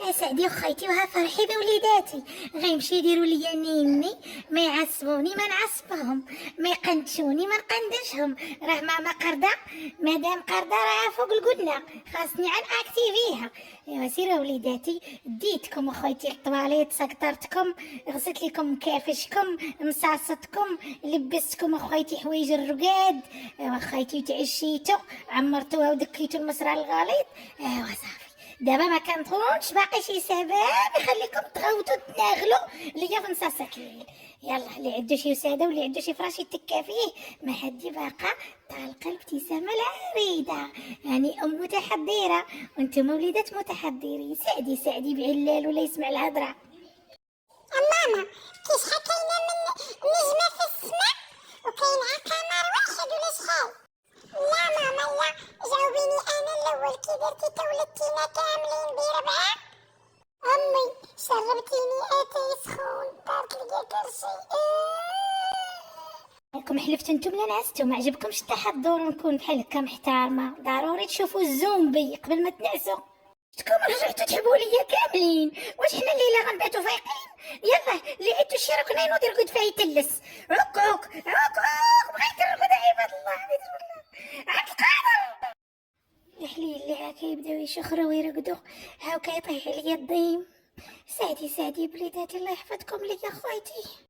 اسعدي وخيتي وها فرحي بوليداتي. غيمشي يديروا ليا نيني، ما يعصبوني ما نعصبهم، ما يقندشوني ما نقندشهم. راه ماما قرده، مادام قرده راه فوق القدنا، خاصني عن اكتيفيها. ايوا سيروا وليداتي، ديتكم وخيتي الطواليت، سقطرتكم، غسلت لكم كافشكم، مصاصتكم، لبستكم اخويتي حوايج الرقاد. ايوا خيتي تعشيتو، عمرتوها ودكيتو المصرى الغليظ. ايوا صافي، دابا ما كنظنش باقي شي سبب يخليكم تغوتوا تناغلوا ليا في نصاص الليل. يلا اللي عنده شي وساده واللي عنده شي فراش يتكا فيه، ما حدي باقا طالقه الابتسامه العريضه. يعني ام متحضره وانتم وليدات متحضرين. سعدي سعدي بعلال ولا يسمع الهضره. ماما كيش حكينا من نجمة في السماء وكاين قمر واحد ولا شحال؟ لا ماما لا، جاوبيني انا الاول، كي درتي تولدتينا كاملين بربعة؟ امي شربتيني اتاي سخون، دارت لي كلشي. راكم حلفتوا نتوما لا نعستوا، ما عجبكمش التحضر ونكون بحال هكا محترمه. ضروري تشوفوا الزومبي قبل ما تنعسوا. شكون رجعتوا تحبوا ليا كاملين؟ واش حنا الليله غنباتوا فايقين؟ يلا اللي عندو شي ركنه ينوض يرقد فيها يتلس. عك عك عك عك، بغيت نرقد عباد الله، بسم الله عبد القادر. الحليل اللي هاكا يبداو يشخروا ويرقدوا، هاو كيطيح عليا الضيم. سعدي سعدي بليداتي، الله يحفظكم ليا خويتي.